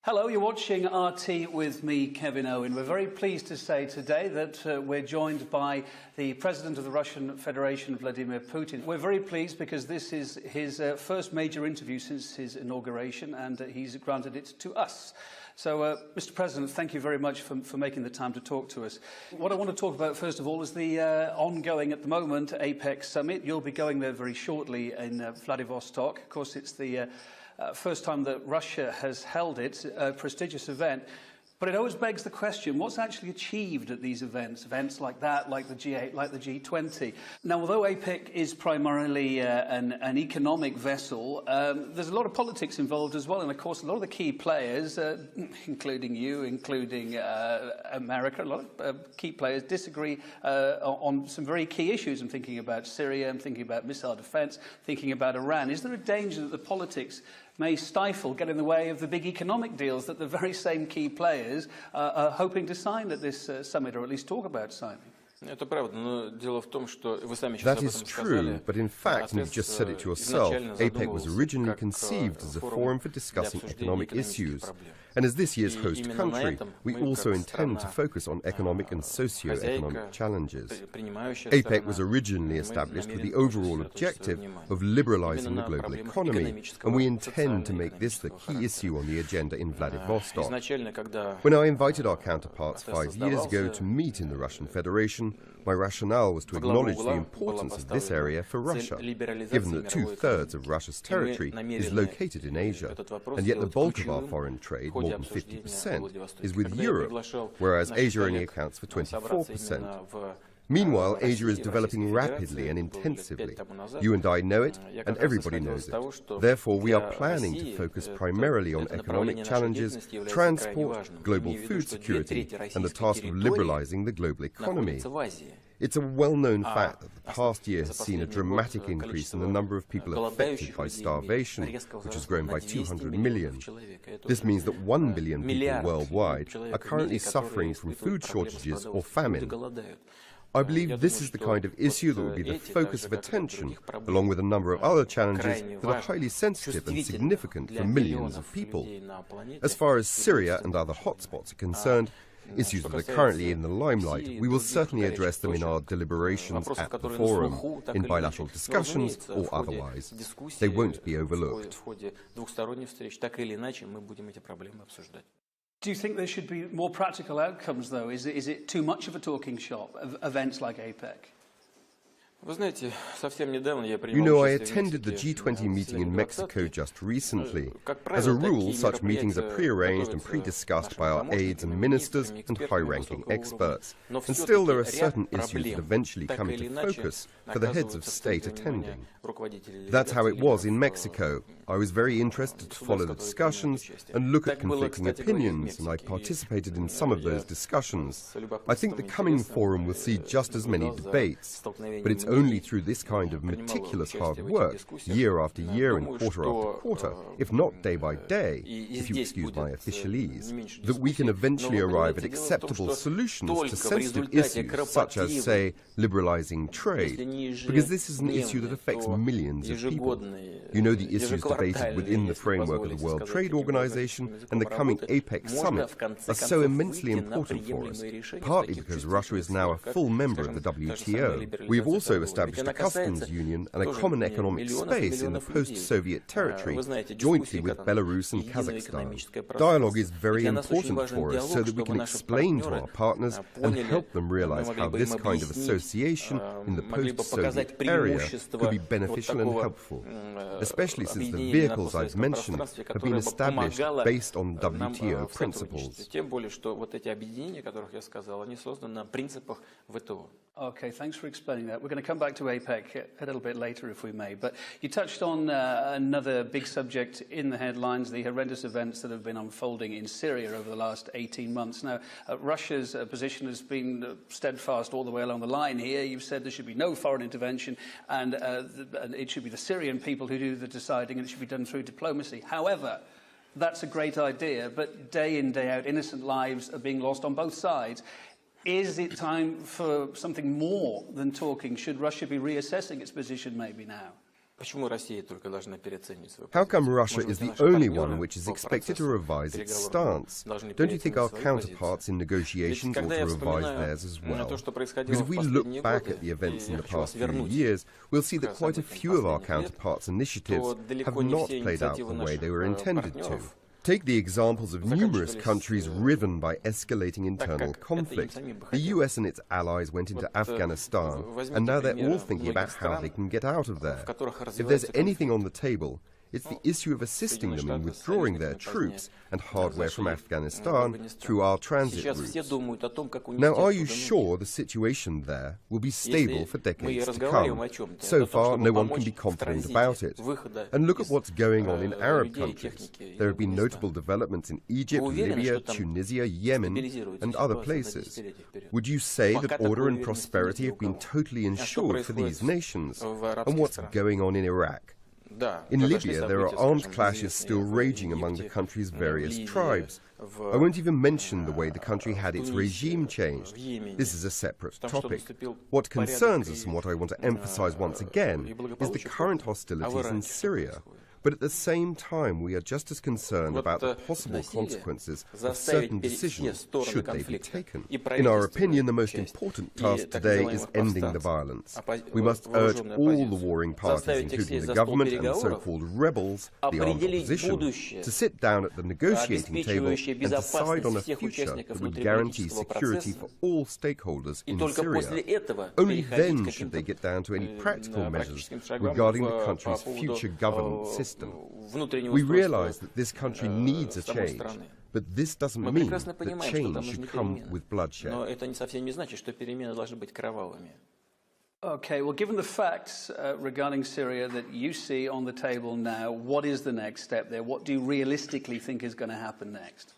Hello, you're watching RT with me, Kevin Owen. We're very pleased to say today that we're joined by the President of the Russian Federation, Vladimir Putin. We're very pleased because this is his first major interview since his inauguration, and he's granted it to us. So, Mr. President, thank you very much for making the time to talk to us. What I want to talk about, first of all, is the ongoing, at the moment, APEC summit. You'll be going there very shortly in Vladivostok. Of course, it's the first time that Russia has held it, a prestigious event. But it always begs the question, what's actually achieved at these events like that, like the G8, like the G20? Now, although APEC is primarily an economic vessel, there's a lot of politics involved as well. And, of course, a lot of the key players, including you, including America, a lot of key players disagree on some very key issues. I'm thinking about Syria, I'm thinking about missile defense, thinking about Iran. Is there a danger that the politics may stifle, get in the way of the big economic deals that the very same key players are hoping to sign at this summit, or at least talk about signing? That is true, but in fact, and you've just said it yourself, APEC was originally conceived as a forum for discussing economic issues. And as this year's host country, we also intend to focus on economic and socio-economic challenges. APEC was originally established with the overall objective of liberalizing the global economy, and we intend to make this the key issue on the agenda in Vladivostok. When I invited our counterparts 5 years ago to meet in the Russian Federation, my rationale was to acknowledge the importance of this area for Russia, given that 2/3 of Russia's territory is located in Asia, and yet the bulk of our foreign trade, more than 50%, is with Europe, whereas Asia only accounts for 24%. Meanwhile, Asia is developing rapidly and intensively. You and I know it, and everybody knows it. Therefore, we are planning to focus primarily on economic challenges, transport, global food security, and the task of liberalizing the global economy. It's a well-known fact that the past year has seen a dramatic increase in the number of people affected by starvation, which has grown by 200 million. This means that 1 billion people worldwide are currently suffering from food shortages or famine. I believe this is the kind of issue that will be the focus of attention, along with a number of other challenges that are highly sensitive and significant for millions of people. As far as Syria and other hotspots are concerned, issues that are currently in the limelight, we will certainly address them in our deliberations at the forum, in bilateral discussions or otherwise. They won't be overlooked. Do you think there should be more practical outcomes, though? Is it too much of a talking shop, of events like APEC? You know, I attended the G20 meeting in Mexico just recently. As a rule, such meetings are pre-arranged and pre-discussed by our aides and ministers and high-ranking experts. And still, there are certain issues that eventually come into focus for the heads of state attending. That's how it was in Mexico. I was very interested to follow the discussions and look at conflicting opinions, and I participated in some of those discussions. I think the coming forum will see just as many debates, but it's only through this kind of meticulous hard work, year after year and quarter after quarter, if not day by day, if you excuse my officialese, that we can eventually arrive at acceptable solutions to sensitive issues such as, say, liberalizing trade, because this is an issue that affects millions of people. You know, the issues debated within the framework of the World Trade Organization and the coming APEC summit are so immensely important for us, partly because Russia is now a full member of the WTO. We have also established a customs union and a common economic space in the post-Soviet territory, jointly with Belarus and Kazakhstan. Dialogue is very important for us so that we can explain to our partners and help them realize how this kind of association in the post-Soviet area could be beneficial and helpful, especially since the vehicles I've mentioned have been established based on WTO principles. Okay, thanks for explaining that. We're going to come back to APEC a little bit later, if we may. But you touched on another big subject in the headlines, the horrendous events that have been unfolding in Syria over the last 18 months. Now, Russia's position has been steadfast all the way along the line here. You've said there should be no foreign intervention, and it should be the Syrian people who do the deciding, and it should be done through diplomacy. However, that's a great idea, but day in, day out, innocent lives are being lost on both sides. Is it time for something more than talking? Should Russia be reassessing its position maybe now? How come Russia is the only one which is expected to revise its stance? Don't you think our counterparts in negotiations ought to revise theirs as well? Because if we look back at the events in the past few years, we'll see that quite a few of our counterparts' initiatives have not played out the way they were intended to. Take the examples of numerous countries riven by escalating internal conflict. The US and its allies went into Afghanistan, and now they're all thinking about how they can get out of there. If there's anything on the table, it's the issue of assisting them in withdrawing their troops and hardware from Afghanistan through our transit routes. Now, are you sure the situation there will be stable for decades to come? So far, no one can be confident about it. And look at what's going on in Arab countries. There have been notable developments in Egypt, Libya, Tunisia, Yemen, and other places. Would you say that order and prosperity have been totally ensured for these nations? And what's going on in Iraq? In Libya, there are armed clashes still raging among the country's various tribes. I won't even mention the way the country had its regime changed. This is a separate topic. What concerns us, and what I want to emphasize once again, is the current hostilities in Syria. But at the same time, we are just as concerned about the possible consequences of certain decisions, should they be taken. In our opinion, the most important task today is ending the violence. We must urge all the warring parties, including the government and the so-called rebels, the armed opposition, to sit down at the negotiating table and decide on a future that would guarantee security for all stakeholders in Syria. Only then should they get down to any practical measures regarding the country's future governance system. We realize that this country needs a change, but this doesn't mean that change should come with bloodshed. Okay, well, given the facts regarding Syria that you see on the table now, what is the next step there? What do you realistically think is going to happen next?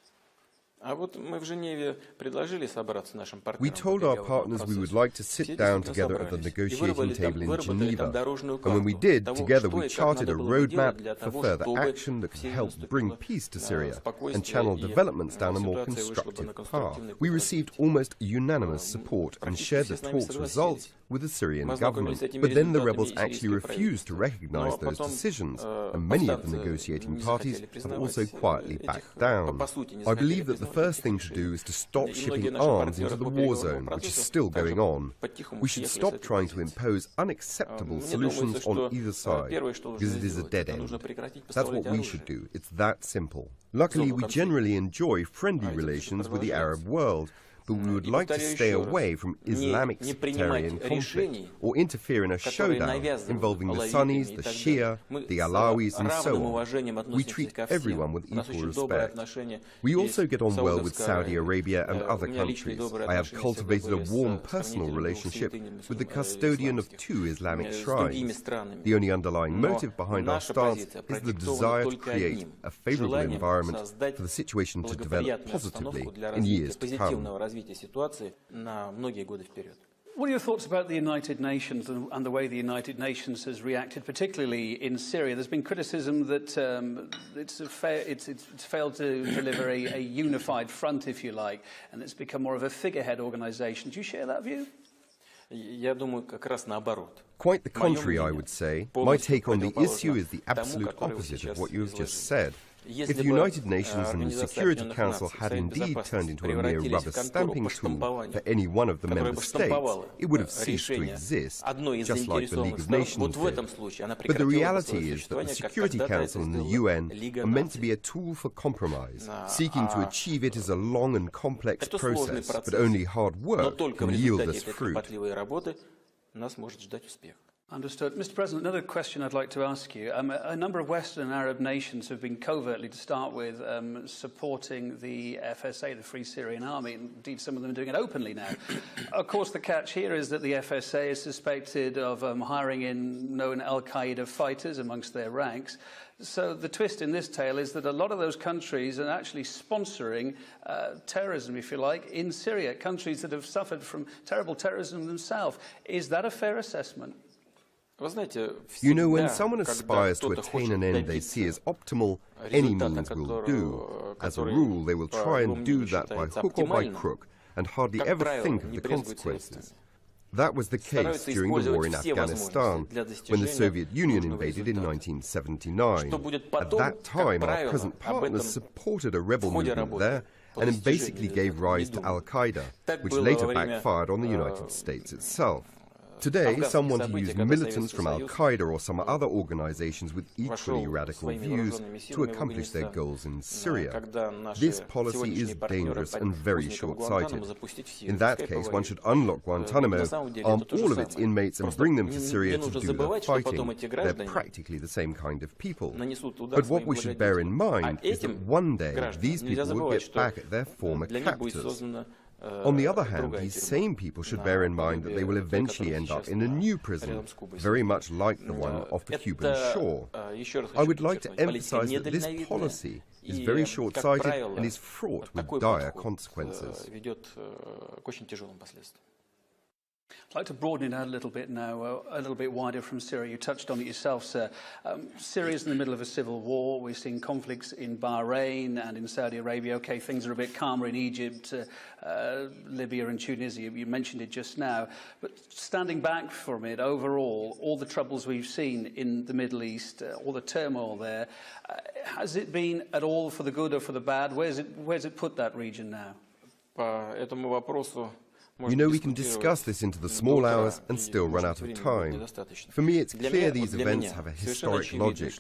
We told our partners we would like to sit down together at the negotiating table in Geneva, and when we did, together we charted a roadmap for further action that could help bring peace to Syria and channel developments down a more constructive path. We received almost unanimous support and shared the talks' results with the Syrian government. But then the rebels actually refused to recognize those decisions, and many of the negotiating parties have also quietly backed down. I believe that the first thing to do is to stop shipping arms into the war zone, which is still going on. We should stop trying to impose unacceptable solutions on either side, because it is a dead end. That's what we should do. It's that simple. Luckily, we generally enjoy friendly relations with the Arab world, but we would like to stay away from Islamic sectarian conflict or interfere in a showdown involving the Sunnis, the Shia, the Alawis, and so on. We treat everyone with equal respect. We also get on well with Saudi Arabia and other countries. I have cultivated a warm personal relationship with the custodian of 2 Islamic shrines. The only underlying motive behind our stance is the desire to create a favorable environment for the situation to develop positively in years to come. What are your thoughts about the United Nations and the way the United Nations has reacted, particularly in Syria? There's been criticism that it's failed to deliver a unified front, if you like, and it's become more of a figurehead organisation. Do you share that view? Quite the contrary, I would say. My take on the issue is the absolute opposite of what you have just said. If the United Nations and the Security Council had indeed turned into a mere rubber stamping tool for any one of the member states, it would have ceased to exist, just like the League of Nations did. But the reality is that the Security Council and the UN are meant to be a tool for compromise. Seeking to achieve it is a long and complex process, but only hard work can yield us fruit. Understood. Mr. President, another question I'd like to ask you. A number of Western and Arab nations have been covertly, to start with, supporting the FSA, the Free Syrian Army. Indeed, some of them are doing it openly now. Of course, the catch here is that the FSA is suspected of hiring in known al-Qaeda fighters amongst their ranks. So the twist in this tale is that a lot of those countries are actually sponsoring terrorism, if you like, in Syria, countries that have suffered from terrible terrorism themselves. Is that a fair assessment? You know, when someone aspires to attain an end they see as optimal, any means will do. As a rule, they will try and do that by hook or by crook, and hardly ever think of the consequences. That was the case during the war in Afghanistan, when the Soviet Union invaded in 1979. At that time, our present partners supported a rebel movement there and basically gave rise to Al-Qaeda, which later backfired on the United States itself. Today, some want to use militants from Al-Qaeda or some other organizations with equally radical views to accomplish their goals in Syria. This policy is dangerous and very short-sighted. In that case, one should unlock Guantanamo, arm all of its inmates and bring them to Syria to do the fighting. They're practically the same kind of people. But what we should bear in mind is that one day these people will get back at their former captors. On the other hand, these same people should bear in mind that they will eventually end up in a new prison, very much like the one off the Cuban shore. I would like to emphasize that this policy is very short-sighted and is fraught with dire consequences. I'd like to broaden it out a little bit now, a little bit wider from Syria. You touched on it yourself, sir. Syria's in the middle of a civil war. We've seen conflicts in Bahrain and in Saudi Arabia. Okay, things are a bit calmer in Egypt, Libya and Tunisia. You mentioned it just now. But standing back from it, overall, all the troubles we've seen in the Middle East, all the turmoil there, has it been at all for the good or for the bad? Where's it put that region now? You know, we can discuss this into the small hours and still run out of time. For me, it's clear these events have a historic logic.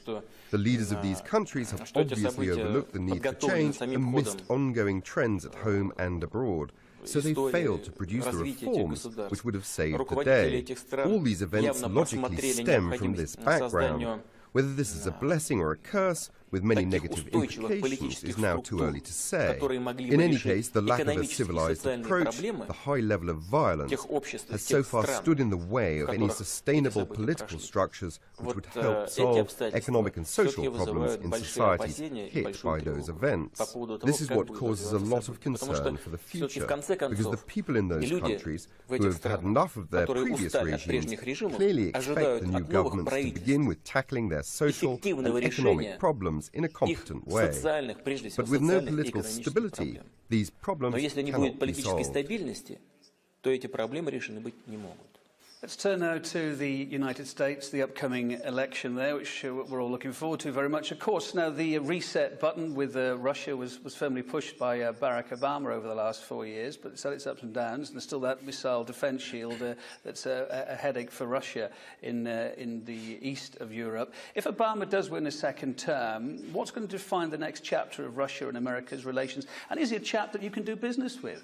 The leaders of these countries have obviously overlooked the need for change and missed ongoing trends at home and abroad. So they failed to produce the reforms which would have saved the day. All these events logically stem from this background. Whether this is a blessing or a curse, with many negative implications, is now too early to say. In any case, the lack of a civilized approach, the high level of violence, has so far stood in the way of any sustainable political structures which would help solve economic and social problems in societies hit by those events. This is what causes a lot of concern for the future, because the people in those countries, who have had enough of their previous regimes, clearly expect the new governments to begin with tackling their social and economic problems in a competent way. But with no political stability, these problems cannot be solved. Let's turn now to the United States, the upcoming election there, which we're all looking forward to very much. Of course, now the reset button with Russia was firmly pushed by Barack Obama over the last 4 years, but it's had its ups and downs, and there's still that missile defense shield that's a headache for Russia in the east of Europe. If Obama does win a second term, what's going to define the next chapter of Russia and America's relations? And is he a chap that you can do business with?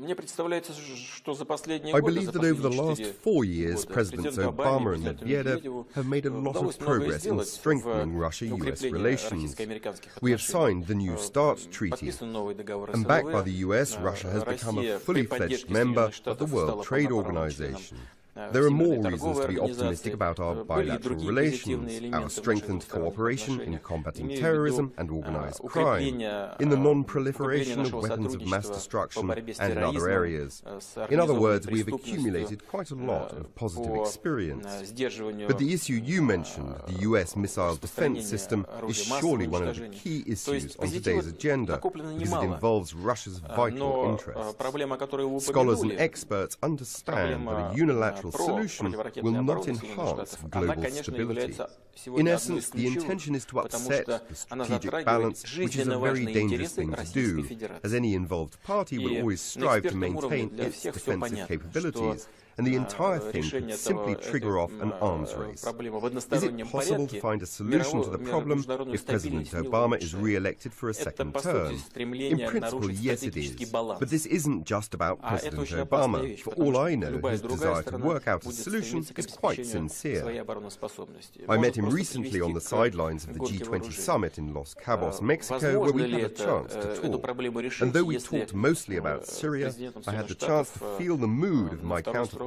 I believe that over the last 4 years, Presidents Obama and Medvedev have made a lot of progress in strengthening Russia-US relations. We have signed the New START Treaty, and backed by the US, Russia has become a fully fledged member of the World Trade Organization. There are more reasons to be optimistic about our bilateral relations, our strengthened cooperation in combating terrorism and organized crime, in the non-proliferation of weapons of mass destruction, and in other areas. In other words, we have accumulated quite a lot of positive experience. But the issue you mentioned, the US missile defense system, is surely one of the key issues on today's agenda, because it involves Russia's vital interests. Scholars and experts understand that a unilateral solution will not enhance global stability. In essence, the intention is to upset the strategic balance, which is a very dangerous thing to do, as any involved party will always strive to maintain its defensive capabilities, and the entire thing could simply trigger off an arms race. Is it possible to find a solution to the problem if President Obama is re-elected for a second term? In principle, yes it is. But this isn't just about President Obama. For all I know, his desire to work out a solution is quite sincere. I met him recently on the sidelines of the G20 summit in Los Cabos, Mexico, where we had a chance to talk. And though we talked mostly about Syria, I had the chance to feel the mood of my counterpart.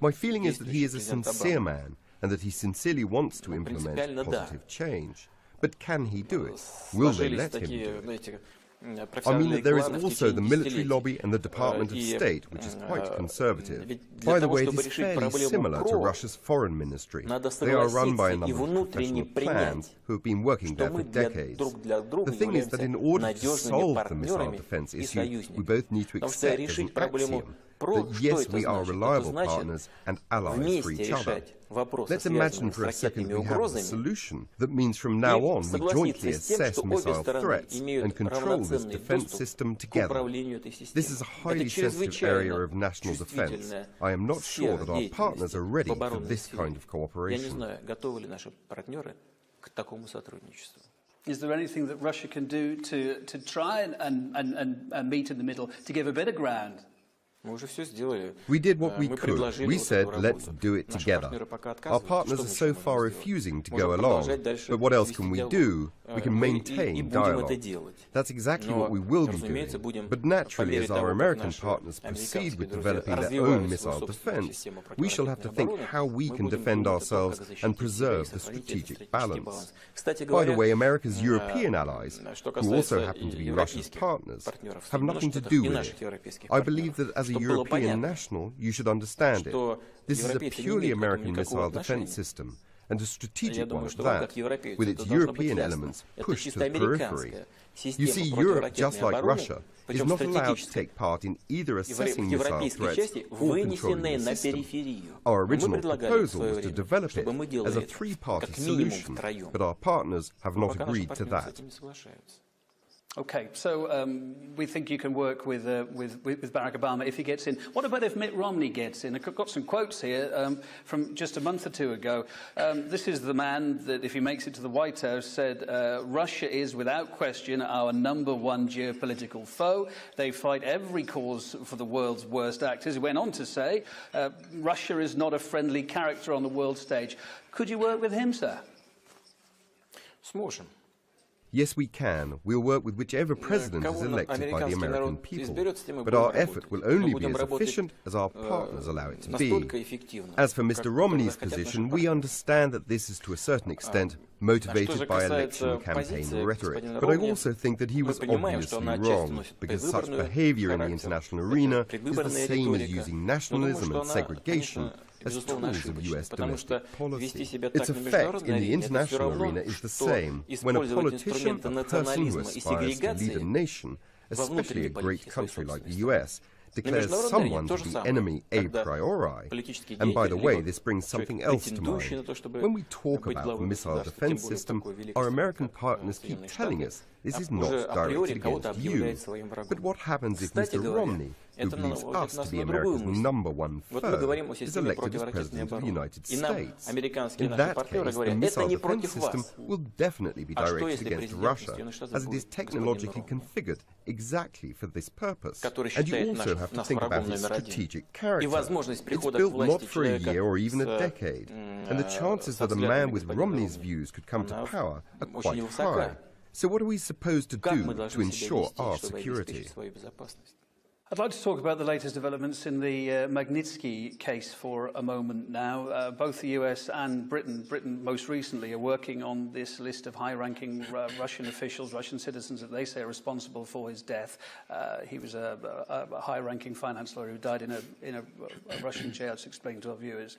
My feeling is that he is a sincere man and that he sincerely wants to implement positive change. But can he do it? Will they let him do it? I mean that there is also the military lobby and the Department of State, which is quite conservative. By the way, it is fairly similar to Russia's foreign ministry. They are run by a number of professional clans who have been working there for decades. The thing is that in order to solve the missile defense issue, we both need to accept as an axiom that yes, we are reliable partners and allies for each other. Let's imagine for a second we have a solution that means from now on we jointly assess missile threats and control this defense system together. This is a highly sensitive area of national defense. I am not sure that our partners are ready for this kind of cooperation. Is there anything that Russia can do to try and meet in the middle, to give a bit of ground? We did what we could. We said, let's do it together. Our partners are so far refusing to go along, but what else can we do? We can maintain dialogue. That's exactly what we will be doing. But naturally, as our American partners proceed with developing their own missile defense, we shall have to think how we can defend ourselves and preserve the strategic balance. By the way, America's European allies, who also happen to be Russia's partners, have nothing to do with it. I believe that as a European national, you should understand it. This is a purely American missile defense system, and a strategic one at that, with its European elements pushed to the periphery. You see, Europe, just like Russia, is not allowed to take part in either assessing missile threats or controlling the system. Our original proposal was to develop it as a three-party solution, but our partners have not agreed to that. Okay, so we think you can work with Barack Obama if he gets in. What about if Mitt Romney gets in? I've got some quotes here from just a month or two ago. This is the man that, if he makes it to the White House, said, Russia is, without question, our #1 geopolitical foe. They fight every cause for the world's worst actors. He went on to say, Russia is not a friendly character on the world stage. Could you work with him, sir? Сможем. Yes, we can. We'll work with whichever president is elected by the American people. But our effort will only be as efficient as our partners allow it to be. As for Mr. Romney's position, we understand that this is to a certain extent motivated by election campaign rhetoric. But I also think that he was obviously wrong, because such behavior in the international arena is the same as using nationalism and segregation as tools of US domestic policy. Its effect in the international arena is the same. When a politician, a person who aspires to lead a nation, especially a great country like the US, declares someone to be enemy a priori. And by the way, this brings something else to mind. When we talk about the missile defense system, our American partners keep telling us this is not directed against you. But what happens if Mr. Romney, who believes us to be America's #1 foe, is elected as President of the United States? In that case, the missile defense system will definitely be directed against Russia, as it is technologically configured exactly for this purpose. And you also have to think about its strategic character. It's built not for a year or even a decade, and the chances that a man with Romney's views could come to power are quite high. So what are we supposed to do to ensure our security? I'd like to talk about the latest developments in the Magnitsky case for a moment now. Both the US and Britain most recently, are working on this list of high-ranking Russian officials, Russian citizens that they say are responsible for his death. He was a high-ranking finance lawyer who died in a Russian jail, to explain to our viewers.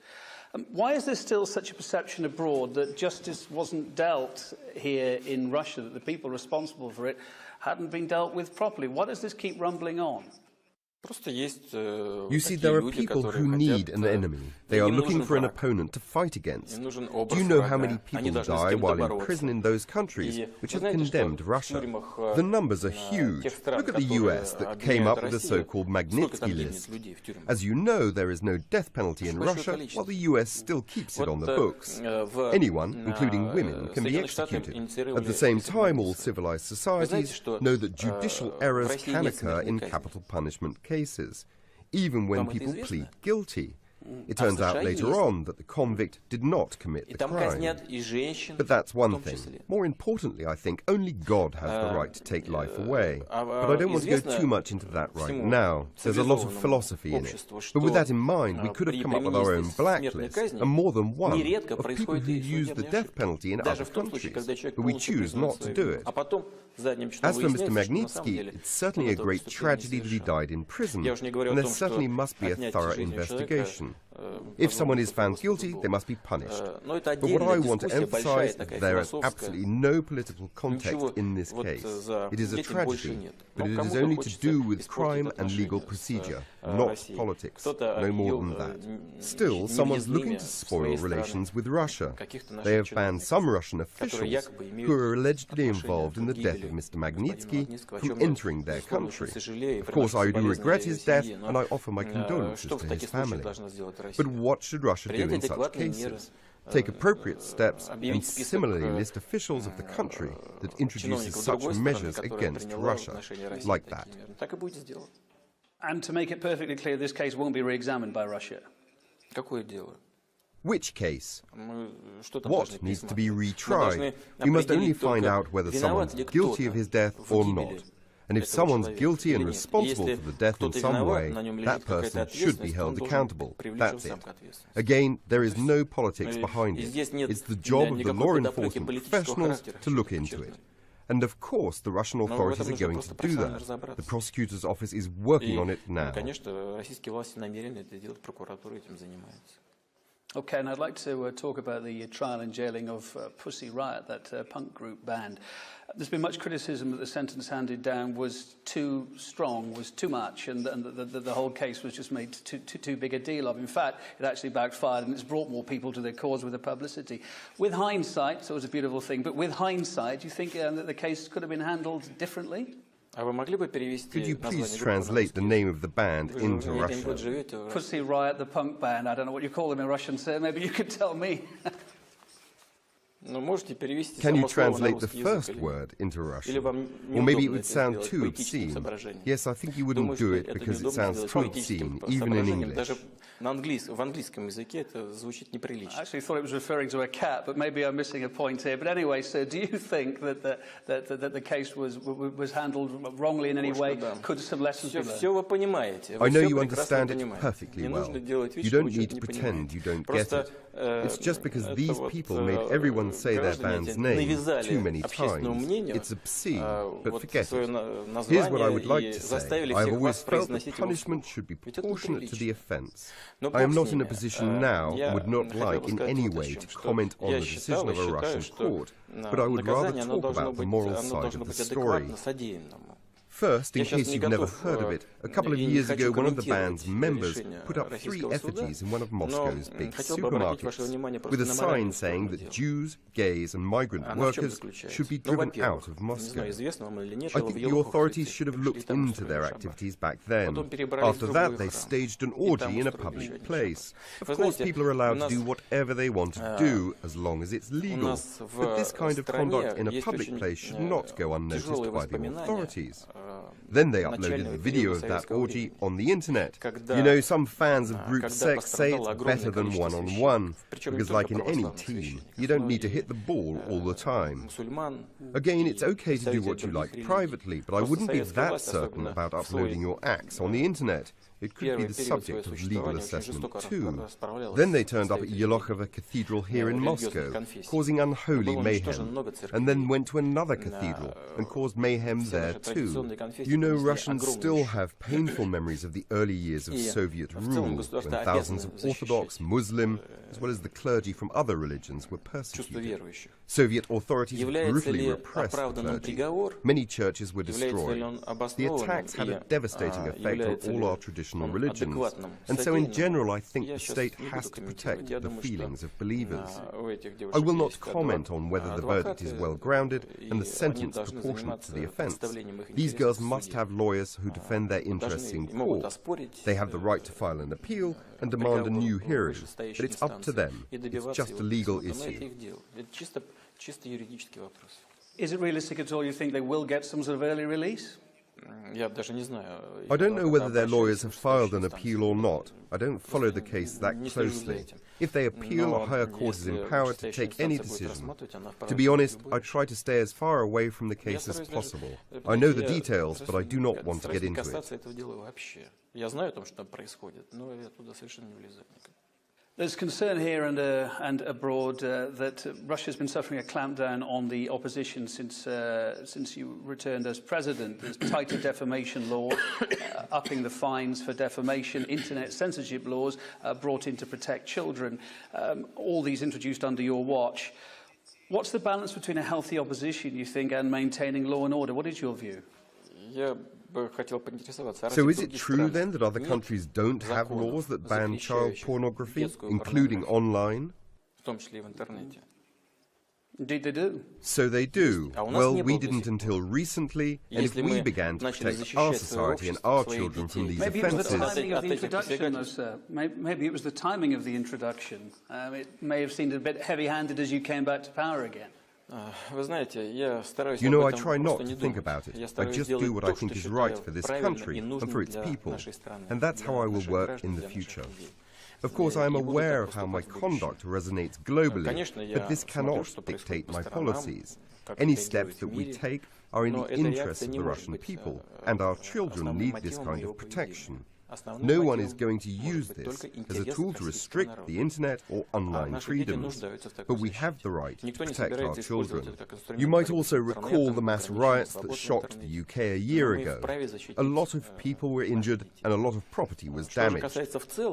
Why is there still such a perception abroad that justice wasn't dealt here in Russia, that the people responsible for it hadn't been dealt with properly? Why does this keep rumbling on? You see, there are people who need an enemy. They are looking for an opponent to fight against. Do you know how many people die while in prison in those countries which have condemned Russia? The numbers are huge. Look at the US that came up with the so-called Magnitsky list. As you know, there is no death penalty in Russia, while the US still keeps it on the books. Anyone, including women, can be executed. At the same time, all civilized societies know that judicial errors can occur in capital punishment cases, even when people plead guilty. It turns out later on that the convict did not commit the crime. But that's one thing. More importantly, I think, only God has the right to take life away. But I don't want to go too much into that right now. There's a lot of philosophy in it. But with that in mind, we could have come up with our own blacklist, and more than one, of people who use the death penalty in other countries, but we choose not to do it. As for Mr. Magnitsky, it's certainly a great tragedy that he died in prison, and there certainly must be a thorough investigation. If someone is found guilty, they must be punished. But what I want to emphasize is that there is absolutely no political context in this case. It is a tragedy, but it is only to do with crime and legal procedure, not politics, no more than that. Still, someone's looking to spoil relations with Russia. They have banned some Russian officials who are allegedly involved in the death of Mr. Magnitsky from entering their country. Of course, I do regret his death, and I offer my condolences to his family. But what should Russia do in such cases? Take appropriate steps and similarly list officials of the country that introduces such measures against Russia, like that. And to make it perfectly clear, this case won't be re-examined by Russia. Which case? What needs to be retried? We must only find out whether someone's guilty of his death or not. And if someone's guilty and responsible for the death in some way, that person should be held accountable. That's it. Again, there is no politics behind it. It's the job of the law enforcement professionals to look into it. And of course, the Russian authorities are going to do that. The prosecutor's office is working on it now. Okay, and I'd like to talk about the trial and jailing of Pussy Riot, that punk group band. There's been much criticism that the sentence handed down was too strong, was too much, and the whole case was just made too big a deal of. In fact, it actually backfired, and it's brought more people to their cause with the publicity. With hindsight, so it was a beautiful thing, but with hindsight, do you think that the case could have been handled differently? Could you please translate the name of the band into Russian? Pussy Riot, the punk band. I don't know what you call them in Russian, sir. Maybe you could tell me. Can you translate the first word into Russian? Or maybe it would sound too obscene. Yes, I think you wouldn't do it because it sounds too obscene, even in English. I actually thought it was referring to a cat, but maybe I'm missing a point here. But anyway, so do you think that the case was handled wrongly in any way? Could some lessons be learned? I know you understand it perfectly well. You don't need to pretend you don't get it. It's just because these people made everyone say their band's name too many times. It's obscene, but forget it. Here's what I would like to say. I have always felt that punishment should be proportionate to the offence. I am not in a position now, and would not like in any way to comment on the decision of a Russian court, but I would rather talk about the moral side of the story. First, in case you've never heard of it, a couple of years ago one of the band's members put up 3 effigies in one of Moscow's big supermarkets with a sign saying that Jews, gays and migrant workers should be driven out of Moscow. I think the authorities should have looked into their activities back then. After that, they staged an orgy in a public place. Of course, people are allowed to do whatever they want to do as long as it's legal. But this kind of conduct in a public place should not go unnoticed by the authorities. Then they uploaded the video of that orgy on the internet. You know, some fans of group sex say it's better than one-on-one, because like in any team, you don't need to hit the ball all the time. Again, it's okay to do what you like privately, but I wouldn't be that certain about uploading your acts on the internet. It could be the subject of legal assessment too. Then they turned up at Yelokhovo Cathedral here in Moscow, causing unholy mayhem, and then went to another cathedral and caused mayhem there too. You know, Russians still have painful memories of the early years of Soviet rule, when thousands of Orthodox, Muslim, as well as the clergy from other religions were persecuted. Soviet authorities brutally repressed the clergy. Many churches were destroyed. The attacks had a devastating effect on all our traditional religions, and so in general I think the state has to protect the feelings of believers. I will not comment on whether the verdict is well-grounded and the sentence proportionate to the offence. These girls must have lawyers who defend their interests in court. They have the right to file an appeal and demand a new hearing, but it's up to them. It's just a legal issue. Is it realistic at all you think they will get some sort of early release? I don't know whether their lawyers have filed an appeal or not. I don't follow the case that closely. If they appeal, a higher court is empowered to take any decision. To be honest, I try to stay as far away from the case as possible. I know the details, but I do not want to get into it. There's concern here and abroad that Russia's been suffering a clampdown on the opposition since you returned as president. There's tighter defamation law, upping the fines for defamation, internet censorship laws brought in to protect children, all these introduced under your watch. What's the balance between a healthy opposition, you think, and maintaining law and order? What is your view? So is it true then that other countries don't have laws that ban child pornography, including online? Indeed they do. So they do. Well, we didn't until recently, and if we began to protect our society and our children from these offences... Maybe it was the timing of the introduction, though, sir. Maybe it was the timing of the introduction. It may have seemed a bit heavy-handed as you came back to power again. You know, I try not to think about it. I just do what I think is right for this country and for its people. And that's how I will work in the future. Of course, I am aware of how my conduct resonates globally, but this cannot dictate my policies. Any steps that we take are in the interest of the Russian people, and our children need this kind of protection. No one is going to use this as a tool to restrict the internet or online freedoms, but we have the right to protect our children. You might also recall the mass riots that shocked the UK a year ago. A lot of people were injured and a lot of property was damaged.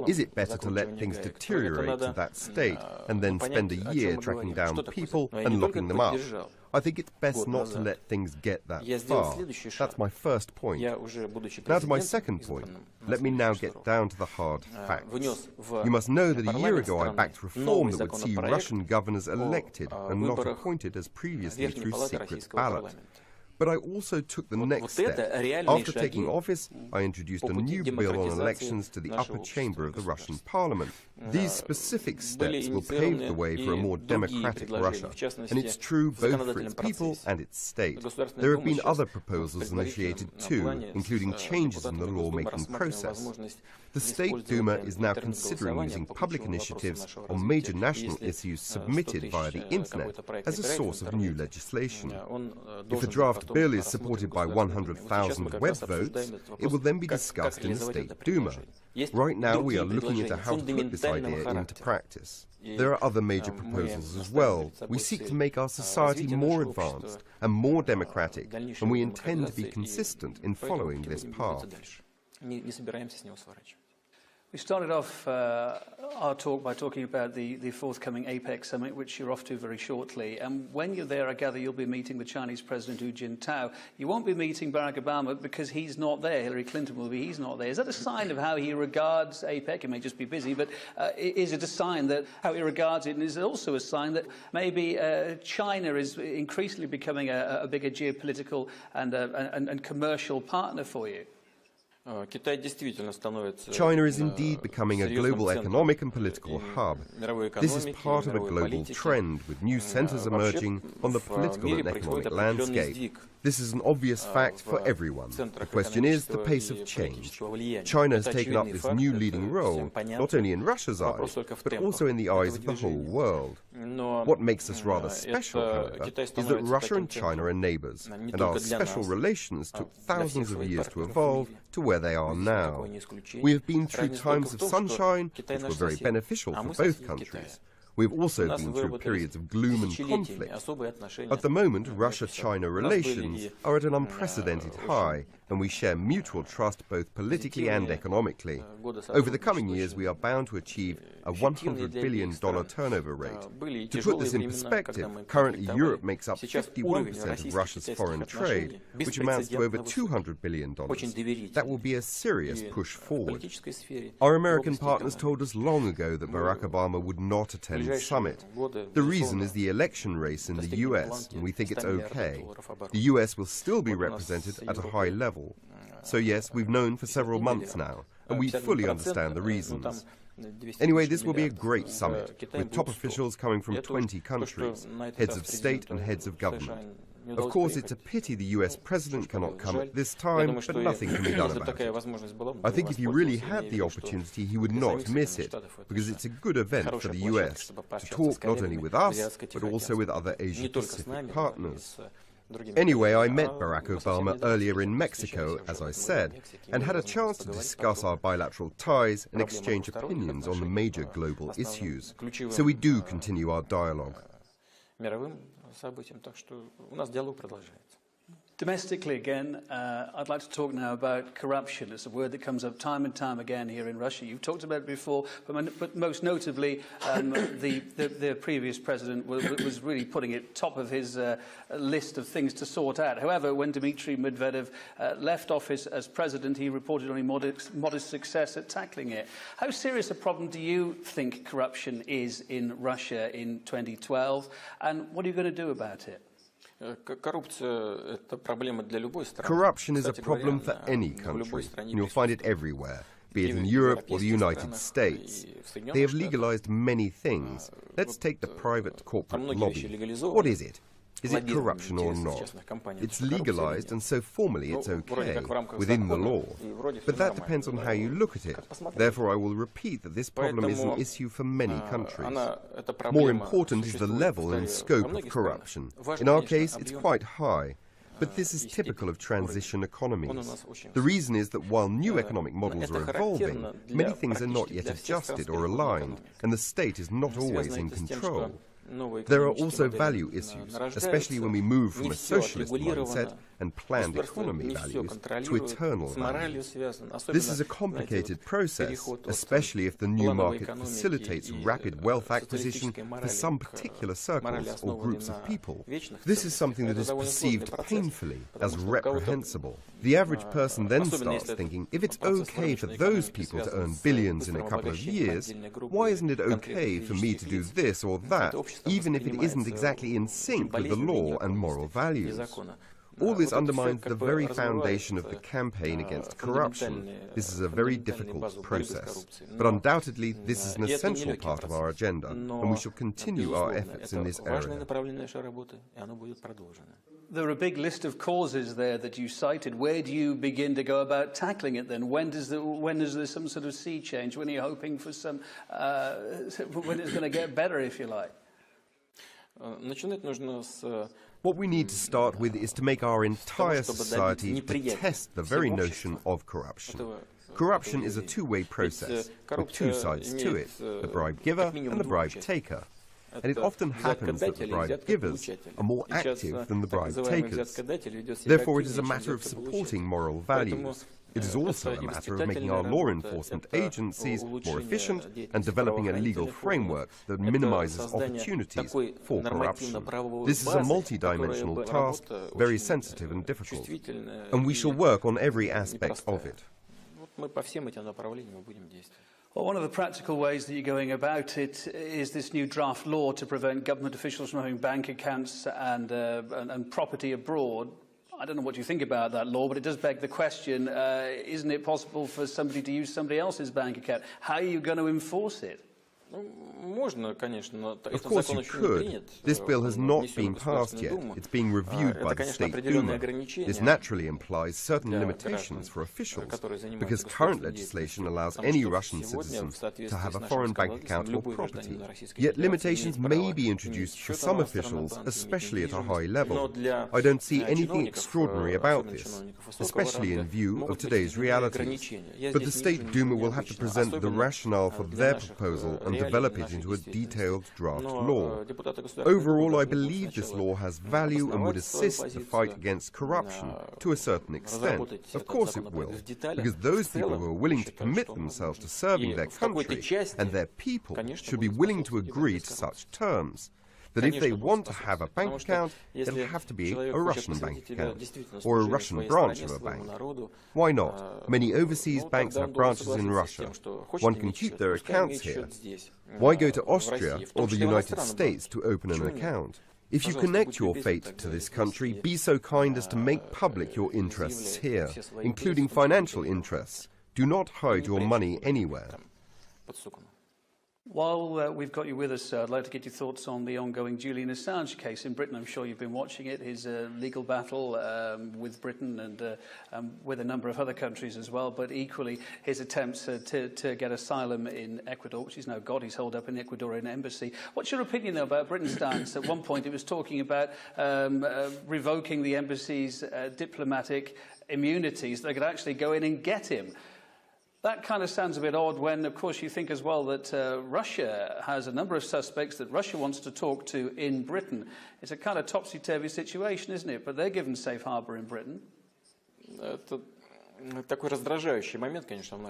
Is it better to let things deteriorate to that state and then spend a year tracking down people and locking them up? I think it's best not to let things get that far. That's my first point. Now to my second point. Let me now get down to the hard facts. You must know that a year ago I backed reform that would see Russian governors elected and not appointed as previously through secret ballot. But I also took the next step. After taking office, I introduced a new bill on elections to the upper chamber of the Russian parliament. These specific steps will pave the way for a more democratic Russia, and it's true both for its people and its state. There have been other proposals initiated too, including changes in the lawmaking process. The State Duma is now considering using public initiatives on major national issues submitted via the internet as a source of new legislation. If the draft bill is supported by 100,000 web votes, it will then be discussed in the State Duma. Right now we are looking into how to put this idea into practice. There are other major proposals as well. We seek to make our society more advanced and more democratic, and we intend to be consistent in following this path. We started off our talk by talking about the forthcoming APEC summit, which you're off to very shortly. And when you're there, I gather you'll be meeting the Chinese President Hu Jintao. You won't be meeting Barack Obama because he's not there. Hillary Clinton will be, he's not there. Is that a sign of how he regards APEC? It may just be busy, but is it a sign that how he regards it? And is it also a sign that maybe China is increasingly becoming a bigger geopolitical and commercial partner for you? China is indeed becoming a global economic and political hub. This is part of a global trend, with new centers emerging on the political and economic landscape. This is an obvious fact for everyone. The question is the pace of change. China has taken up this new leading role, not only in Russia's eyes, but also in the eyes of the whole world. What makes us rather special, however, is that Russia and China are neighbors, and our special relations took thousands of years to evolve to where they are now. We have been through times of sunshine, which were very beneficial for both countries. We've also been through periods of gloom and conflict. At the moment, Russia-China relations are at an unprecedented high, and we share mutual trust both politically and economically. Over the coming years, we are bound to achieve a $100 billion turnover rate. To put this in perspective, currently Europe makes up 51% of Russia's foreign trade, which amounts to over $200 billion. That will be a serious push forward. Our American partners told us long ago that Barack Obama would not attend the summit. The reason is the election race in the US, and we think it's okay. The US will still be represented at a high level. So yes, we've known for several months now, and we fully understand the reasons. Anyway, this will be a great summit, with top officials coming from 20 countries, heads of state and heads of government. Of course, it's a pity the US president cannot come at this time, but nothing can be done about it. I think if he really had the opportunity, he would not miss it, because it's a good event for the US to talk not only with us, but also with other Asia-Pacific partners. Anyway, I met Barack Obama earlier in Mexico, as I said, and had a chance to discuss our bilateral ties and exchange opinions on the major global issues. So we do continue our dialogue. Domestically, again, I'd like to talk now about corruption. It's a word that comes up time and time again here in Russia. You've talked about it before, but most notably, the previous president was really putting it top of his list of things to sort out. However, when Dmitry Medvedev left office as president, he reported only modest success at tackling it. How serious a problem do you think corruption is in Russia in 2012, and what are you going to do about it? Corruption is a problem for any country, and you'll find it everywhere, be it in Europe or the United States. They have legalized many things. Let's take the private corporate lobby. What is it? Is it corruption or not? It's legalized, and so formally it's okay, within the law. But that depends on how you look at it. Therefore, I will repeat that this problem is an issue for many countries. More important is the level and scope of corruption. In our case, it's quite high. But this is typical of transition economies. The reason is that while new economic models are evolving, many things are not yet adjusted or aligned, and the state is not always in control. There are also value issues, especially when we move from a socialist mindset and planned economy values to eternal values. This is a complicated process, especially if the new market facilitates rapid wealth acquisition for some particular circles or groups of people. This is something that is perceived painfully as reprehensible. The average person then starts thinking, if it's okay for those people to earn billions in a couple of years, why isn't it okay for me to do this or that, even if it isn't exactly in sync with the law and moral values? All this undermines the very foundation of the campaign against corruption. This is a very difficult process. But undoubtedly, this is an essential part of our agenda, and we shall continue our efforts in this area. There are a big list of causes there that you cited. Where do you begin to go about tackling it then? When is there some sort of sea change? When are you hoping for some, when it's going to get better, if you like? What we need to start with is to make our entire society detest the very notion of corruption. Corruption is a two-way process, with two sides to it, the bribe giver and the bribe taker. And it often happens that the bribe givers are more active than the bribe takers. Therefore, it is a matter of supporting moral values. It is also a matter of making our law enforcement agencies more efficient and developing a legal framework that minimizes opportunities for corruption. This is a multi-dimensional task, very sensitive and difficult, and we shall work on every aspect of it. Well, one of the practical ways that you're going about it is this new draft law to prevent government officials from having bank accounts and property abroad. I don't know what you think about that law, but it does beg the question, isn't it possible for somebody to use somebody else's bank account? How are you going to enforce it? Of course you could. This bill has not been passed yet. It's being reviewed by the State Duma. This naturally implies certain limitations for officials, because current legislation allows any Russian citizen to have a foreign bank account or property. Yet limitations may be introduced for some officials, especially at a high level. I don't see anything extraordinary about this, especially in view of today's realities. But the State Duma will have to present the rationale for their proposal and develop it into a detailed draft law. Overall, I believe this law has value and would assist the fight against corruption to a certain extent. Of course it will, because those people who are willing to commit themselves to serving their country and their people should be willing to agree to such terms. That if they want to have a bank account, it'll have to be a Russian bank account, or a Russian branch of a bank. Why not? Many overseas banks have branches in Russia. One can keep their accounts here. Why go to Austria or the United States to open an account? If you connect your fate to this country, be so kind as to make public your interests here, including financial interests. Do not hide your money anywhere. While we've got you with us, sir, I'd like to get your thoughts on the ongoing Julian Assange case in Britain. I'm sure you've been watching it, his legal battle with Britain and with a number of other countries as well, but equally his attempts to get asylum in Ecuador, which he's now got. He's held up in the Ecuadorian embassy. What's your opinion, though, about Britain's stance? At one point it was talking about revoking the embassy's diplomatic immunities. They could actually go in and get him. That kind of sounds a bit odd when, of course, you think as well that Russia has a number of suspects that Russia wants to talk to in Britain. It's a kind of topsy-turvy situation, isn't it? But they're given safe harbour in Britain.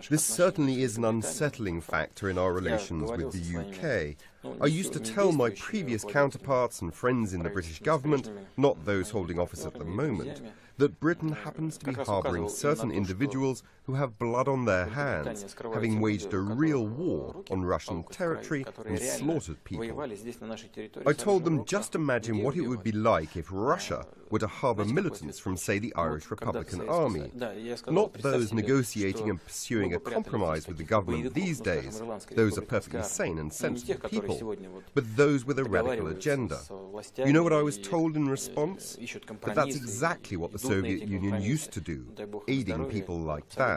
This certainly is an unsettling factor in our relations with the UK. I used to tell my previous counterparts and friends in the British government, not those holding office at the moment, that Britain happens to be harbouring certain individuals who have blood on their hands, having waged a real war on Russian territory and slaughtered people. I told them just imagine what it would be like if Russia were to harbour militants from, say, the Irish Republican Army. Not those negotiating and pursuing a compromise with the government these days, those are perfectly sane and sensible people, but those with a radical agenda. You know what I was told in response? That that's exactly what the Soviet Union used to do, aiding people like that.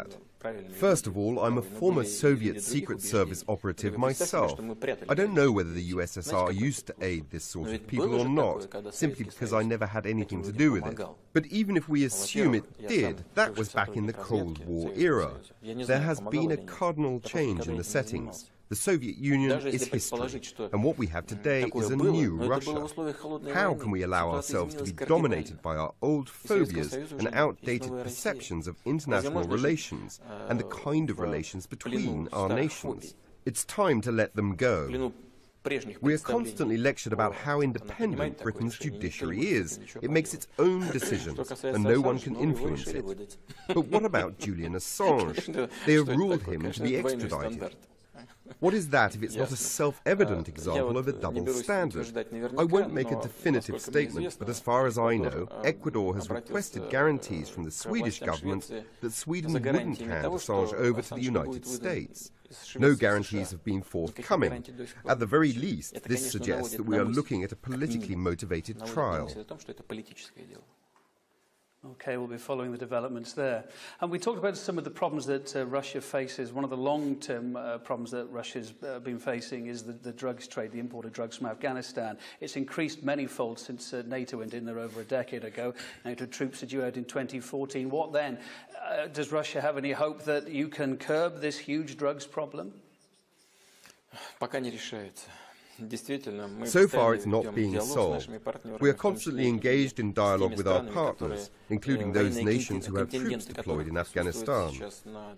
First of all, I'm a former Soviet Secret Service operative myself. I don't know whether the USSR used to aid this sort of people or not, simply because I never had anything to do with it. But even if we assume it did, that was back in the Cold War era. There has been a cardinal change in the settings. The Soviet Union is history, and what we have today is a new Russia. How can we allow ourselves to be dominated by our old phobias and outdated perceptions of international relations and the kind of relations between our nations? It's time to let them go. We are constantly lectured about how independent Britain's judiciary is. It makes its own decisions, and no one can influence it. But what about Julian Assange? They have ruled him to be extradited. What is that if it's not a self-evident example of a double standard? I won't make a definitive statement, but as far as I know, Ecuador has requested guarantees from the Swedish government that Sweden wouldn't hand Assange over to the United States. No guarantees have been forthcoming. At the very least, this suggests that we are looking at a politically motivated trial. Okay, we'll be following the developments there. And we talked about some of the problems that Russia faces. One of the long-term problems that Russia's been facing is the drugs trade, the import of drugs from Afghanistan. It's increased many-fold since NATO went in there over a decade ago. NATO troops are due out in 2014. What then? Does Russia have any hope that you can curb this huge drugs problem? So far, it's not being solved. We are constantly engaged in dialogue with our partners, including those nations who have troops deployed in Afghanistan.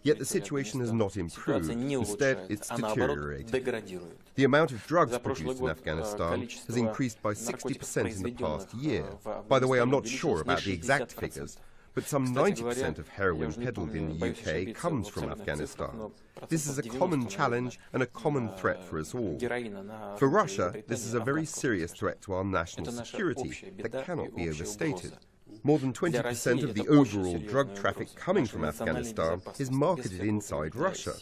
Yet the situation has not improved. Instead, it's deteriorated. The amount of drugs produced in Afghanistan has increased by 60% in the past year. By the way, I'm not sure about the exact figures, but some 90% of heroin peddled in the UK comes from Afghanistan. This is a common challenge and a common threat for us all. For Russia, this is a very serious threat to our national security that cannot be overstated. More than 20% of the overall drug traffic coming from Afghanistan is marketed inside Russia.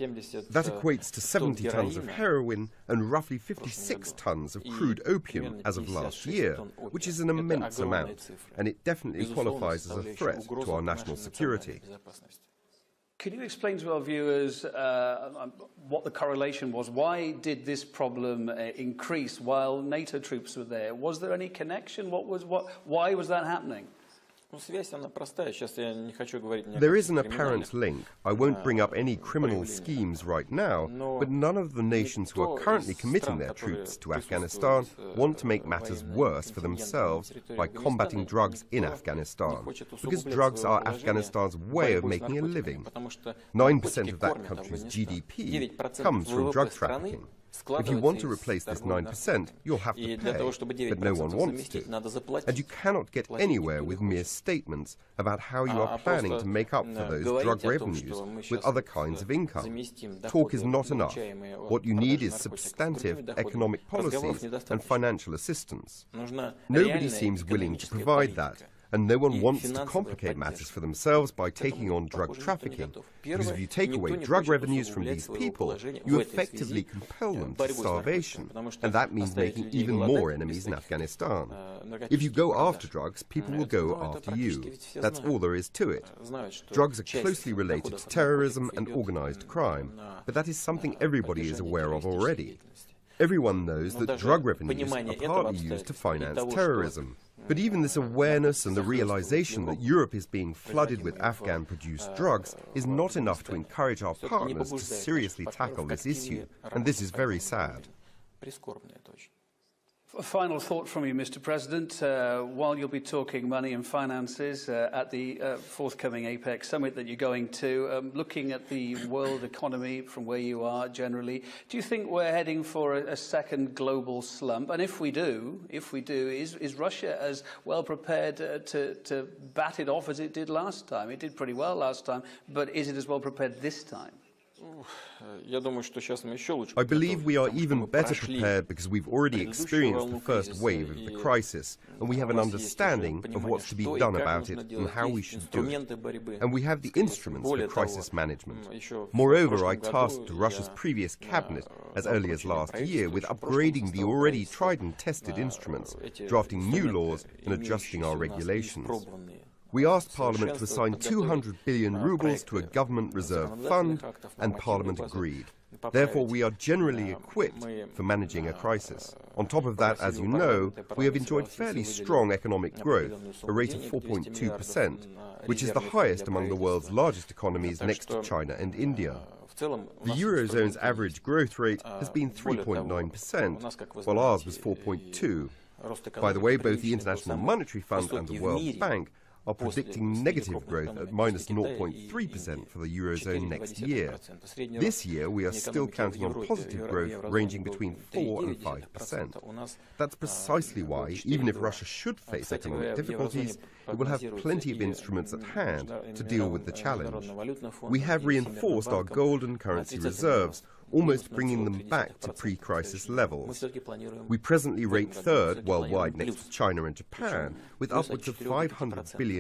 That equates to 70 tons of heroin and roughly 56 tons of crude opium as of last year, which is an immense amount, and it definitely qualifies as a threat to our national security. Could you explain to our viewers what the correlation was? Why did this problem increase while NATO troops were there? Was there any connection? Why was that happening? There is an apparent link. I won't bring up any criminal schemes right now, but none of the nations who are currently committing their troops to Afghanistan want to make matters worse for themselves by combating drugs in Afghanistan, because drugs are Afghanistan's way of making a living. 9% of that country's GDP comes from drug trafficking. If you want to replace this 9%, you'll have to pay, but no one wants to. And you cannot get anywhere with mere statements about how you are planning to make up for those drug revenues with other kinds of income. Talk is not enough. What you need is substantive economic policies and financial assistance. Nobody seems willing to provide that, And no one wants to complicate matters for themselves by taking on drug trafficking, because if you take away drug revenues from these people, you effectively compel them to starvation, and that means making even more enemies in Afghanistan. If you go after drugs, people will go after you. That's all there is to it. Drugs are closely related to terrorism and organized crime, but that is something everybody is aware of already. Everyone knows that drug revenues are partly used to finance terrorism. But even this awareness and the realization that Europe is being flooded with Afghan-produced drugs is not enough to encourage our partners to seriously tackle this issue, and this is very sad. A final thought from you, Mr. President. While you'll be talking money and finances at the forthcoming APEC summit that you're going to, looking at the world economy from where you are generally, do you think we're heading for a second global slump? And if we do, is Russia as well prepared to bat it off as it did last time? It did pretty well last time, but is it as well prepared this time? I believe we are even better prepared because we've already experienced the first wave of the crisis, and we have an understanding of what's to be done about it and how we should do it. And we have the instruments for crisis management. Moreover, I tasked Russia's previous cabinet, as early as last year, with upgrading the already tried and tested instruments, drafting new laws and adjusting our regulations. We asked Parliament to assign 200 billion rubles to a government reserve fund, and Parliament agreed. Therefore, we are generally equipped for managing a crisis. On top of that, as you know, we have enjoyed fairly strong economic growth, a rate of 4.2%, which is the highest among the world's largest economies next to China and India. The Eurozone's average growth rate has been 3.9%, while ours was 4.2%. By the way, both the International Monetary Fund and the World Bank are predicting negative growth at minus 0.3% for the Eurozone next year. This year, we are still counting on positive growth ranging between 4 and 5%. That's precisely why, even if Russia should face economic difficulties, it will have plenty of instruments at hand to deal with the challenge. We have reinforced our gold and currency reserves, almost bringing them back to pre-crisis levels. We presently rate third worldwide next to China and Japan, with upwards of $500 billion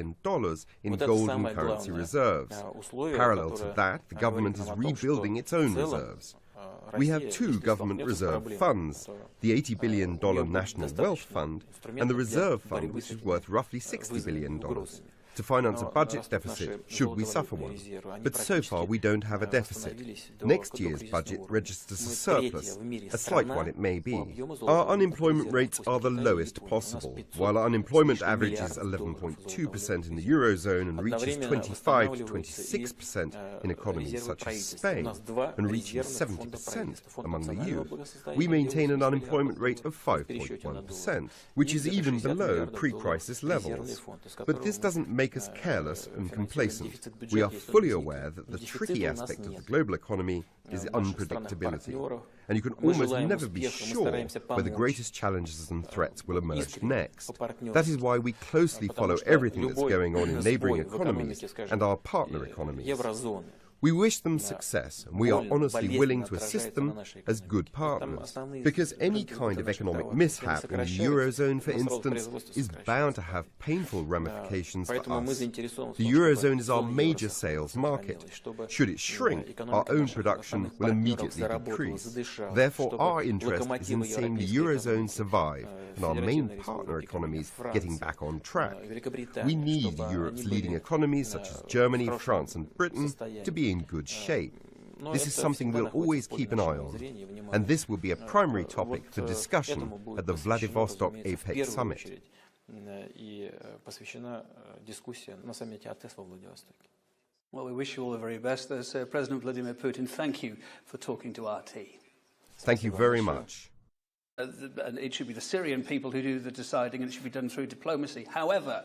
in gold and currency reserves. Parallel to that, the government is rebuilding its own reserves. We have two government reserve funds, the $80 billion National Wealth Fund and the Reserve Fund, which is worth roughly $60 billion. To finance a budget deficit should we suffer one. But so far we don't have a deficit. Next year's budget registers a surplus, a slight one it may be. Our unemployment rates are the lowest possible. While unemployment averages 11.2% in the Eurozone and reaches 25 to 26% in economies such as Spain, and reaching 70% among the youth, we maintain an unemployment rate of 5.1%, which is even below pre-crisis levels. But this doesn't make us careless and complacent. We are fully aware that the tricky aspect of the global economy is unpredictability, and you can almost never be sure where the greatest challenges and threats will emerge next. That is why we closely follow everything that's going on in neighboring economies and our partner economies. We wish them success, and we are honestly willing to assist them as good partners, because any kind of economic mishap in the Eurozone, for instance, is bound to have painful ramifications for us. The Eurozone is our major sales market. Should it shrink, our own production will immediately decrease. Therefore, our interest is in seeing the Eurozone survive and our main partner economies getting back on track. We need Europe's leading economies, such as Germany, France and Britain, to be in good shape. This is something we'll always keep an eye on, and this will be a primary topic for discussion at the Vladivostok APEC summit. Well, we wish you all the very best. As President Vladimir Putin, thank you for talking to RT. Thank you very much. And it should be the Syrian people who do the deciding, and it should be done through diplomacy. However,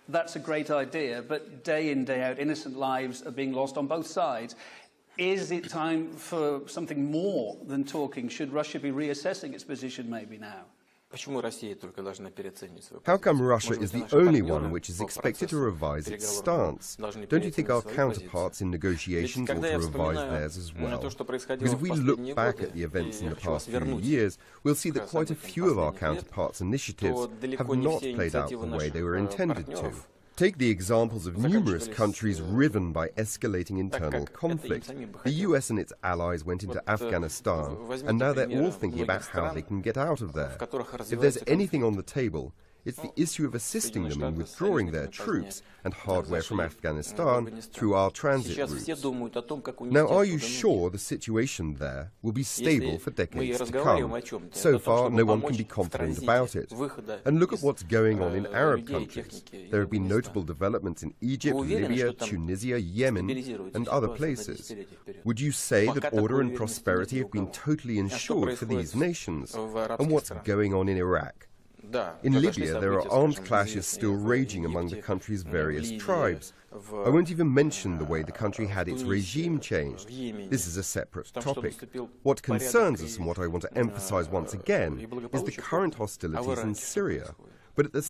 that's a great idea, but day in, day out, innocent lives are being lost on both sides. Is it time for something more than talking? Should Russia be reassessing its position maybe now? How come Russia is the only one which is expected to revise its stance? Don't you think our counterparts in negotiations ought to revise theirs as well? Because if we look back at the events in the past few years, we'll see that quite a few of our counterparts' initiatives have not played out the way they were intended to. Take the examples of numerous countries riven by escalating internal conflict. The US and its allies went into Afghanistan, and now they're all thinking about how they can get out of there. If there's anything on the table, it's the issue of assisting them in withdrawing their troops and hardware from Afghanistan through our transit routes. Now, are you sure the situation there will be stable for decades to come? So far, no one can be confident about it. And look at what's going on in Arab countries. There have been notable developments in Egypt, Libya, Tunisia, Yemen, and other places. Would you say that order and prosperity have been totally ensured for these nations? And what's going on in Iraq? In Libya, there are armed clashes still raging among the country's various tribes. I won't even mention the way the country had its regime changed. This is a separate topic. What concerns us, and what I want to emphasize once again, is the current hostilities in Syria. But at the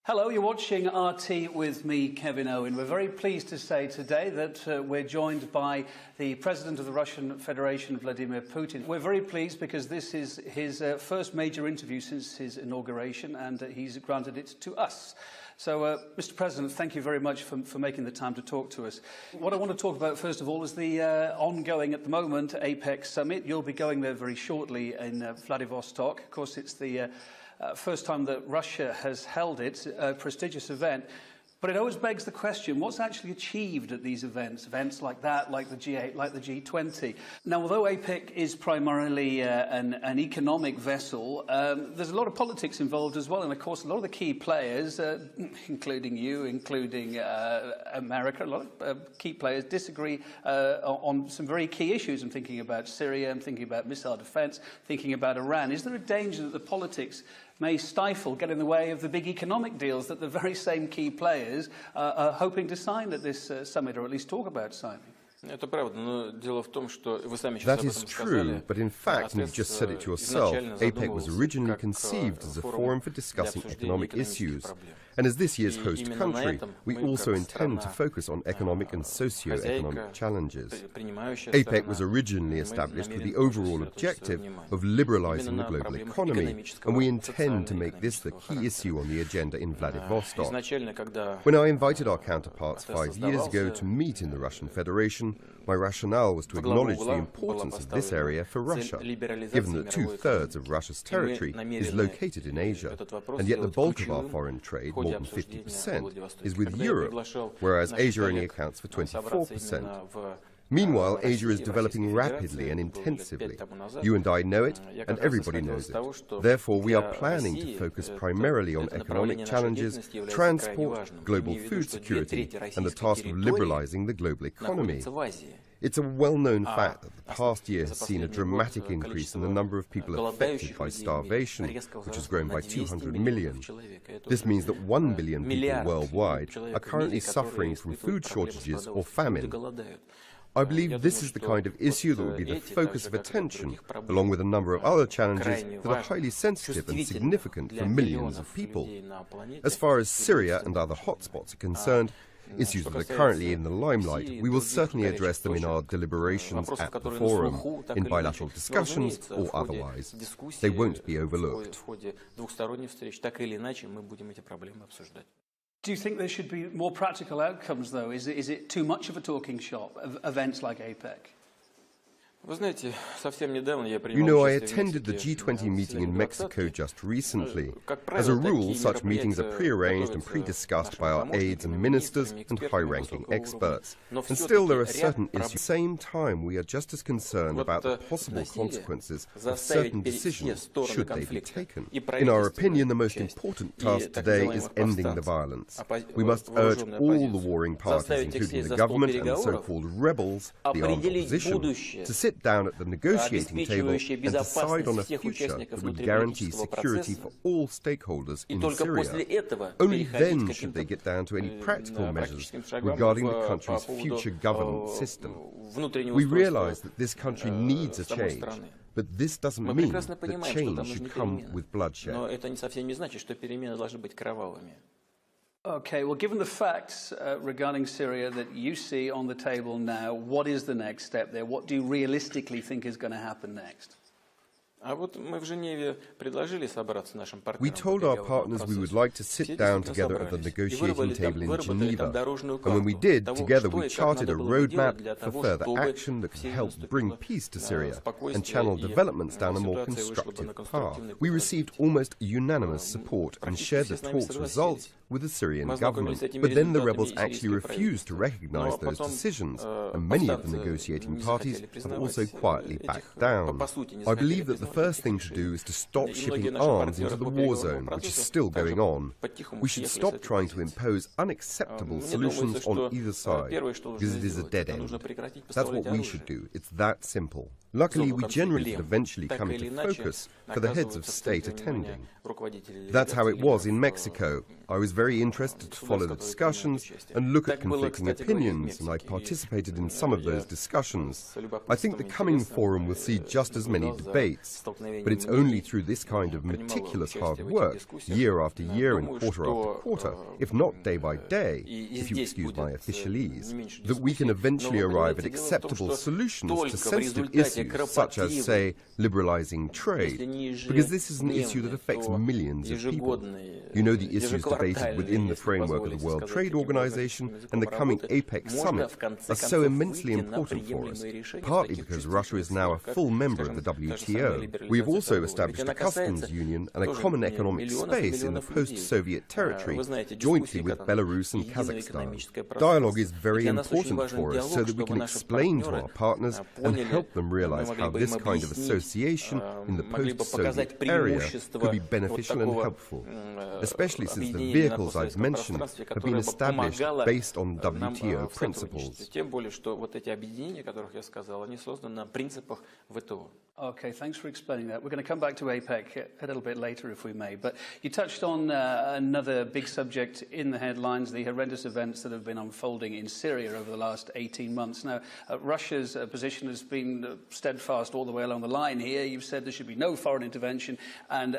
Hello, you're watching RT with me, Kevin Owen. We're very pleased to say today that we're joined by the President of the Russian Federation, Vladimir Putin. We're very pleased because this is his first major interview since his inauguration, and he's granted it to us. So, Mr. President, thank you very much for making the time to talk to us. What I want to talk about, first of all, is the ongoing, at the moment, APEC summit. You'll be going there very shortly in Vladivostok. Of course, it's the first time that Russia has held it, a prestigious event. But it always begs the question, what's actually achieved at these events like that, like the G8, like the G20? Now, although APEC is primarily an economic vessel, there's a lot of politics involved as well. And, of course, a lot of the key players, including you, including America, a lot of key players disagree on some very key issues. I'm thinking about Syria, I'm thinking about missile defense, thinking about Iran. Is there a danger that the politics may stifle, get in the way of the big economic deals that the very same key players are hoping to sign at this summit, or at least talk about signing? That is true, but in fact, and you've just said it yourself, APEC was originally conceived as a forum for discussing economic issues. And as this year's host country, we also intend to focus on economic and socio-economic challenges. APEC was originally established with the overall objective of liberalizing the global economy, and we intend to make this the key issue on the agenda in Vladivostok. When I invited our counterparts 5 years ago to meet in the Russian Federation, my rationale was to acknowledge the importance of this area for Russia, given that 2/3 of Russia's territory is located in Asia, and yet the bulk of our foreign trade, more than 50%, is with Europe, whereas Asia only accounts for 24%. Meanwhile, Asia is developing rapidly and intensively. You and I know it, and everybody knows it. Therefore, we are planning to focus primarily on economic challenges, transport, global food security, and the task of liberalizing the global economy. It's a well-known fact that the past year has seen a dramatic increase in the number of people affected by starvation, which has grown by 200 million. This means that 1 billion people worldwide are currently suffering from food shortages or famine. I believe this is the kind of issue that will be the focus of attention, along with a number of other challenges that are highly sensitive and significant for millions of people. As far as Syria and other hotspots are concerned, issues that are currently in the limelight, we will certainly address them in our deliberations at the forum, in bilateral discussions or otherwise. They won't be overlooked. Do you think there should be more practical outcomes, though? Is it too much of a talking shop, events like APEC? You know, I attended the G20 meeting in Mexico just recently. As a rule, such meetings are pre-arranged and pre-discussed by our aides and ministers and high-ranking experts. And still, there are certain issues. At the same time, we are just as concerned about the possible consequences of certain decisions, should they be taken. In our opinion, the most important task today is ending the violence. We must urge all the warring parties, including the government and the so-called rebels, the armed opposition, to sit down at the negotiating table and decide on a future that would guarantee security for all stakeholders in Syria. Only then should they get down to any practical measures regarding the country's future governance system. We realize that this country needs a change, but this doesn't mean that change should come with bloodshed. Okay, well, given the facts regarding Syria that you see on the table now, what is the next step there? What do you realistically think is going to happen next? We told our partners we would like to sit down together at the negotiating table in Geneva, and when we did, together we charted a roadmap for further action that can help bring peace to Syria and channel developments down a more constructive path. We received almost unanimous support and shared the talks' results with the Syrian government. But then the rebels actually refused to recognize those decisions, and many of the negotiating parties have also quietly backed down. I believe that the first thing to do is to stop shipping arms into the war zone, which is still going on. We should stop trying to impose unacceptable solutions on either side, because it is a dead end. That's what we should do. It's that simple. Luckily, we generally could eventually come into focus for the heads of state attending. That's how it was in Mexico. I was very interested to follow the discussions and look at conflicting opinions, and I participated in some of those discussions. I think the coming forum will see just as many debates, but it's only through this kind of meticulous hard work, year after year and quarter after quarter, if not day by day, if you excuse my officialese, that we can eventually arrive at acceptable solutions to sensitive issues such as, say, liberalizing trade, because this is an issue that affects millions of people. You know, the issues debated within the framework of the World Trade Organization and the coming APEC summit are so immensely important for us, partly because Russia is now a full member of the WTO. We have also established a customs union and a common economic space in the post-Soviet territory, jointly with Belarus and Kazakhstan. Dialogue is very important for us so that we can explain to our partners and help them realize how this kind of association in the post-Soviet area could be beneficial and helpful, especially since the vehicles I've mentioned have been established based on WTO principles. Okay, thanks for explaining that. We're going to come back to APEC a little bit later, if we may. But you touched on another big subject in the headlines, the horrendous events that have been unfolding in Syria over the last 18 months. Now, Russia's position has been steadfast all the way along the line here. You've said there should be no foreign intervention, and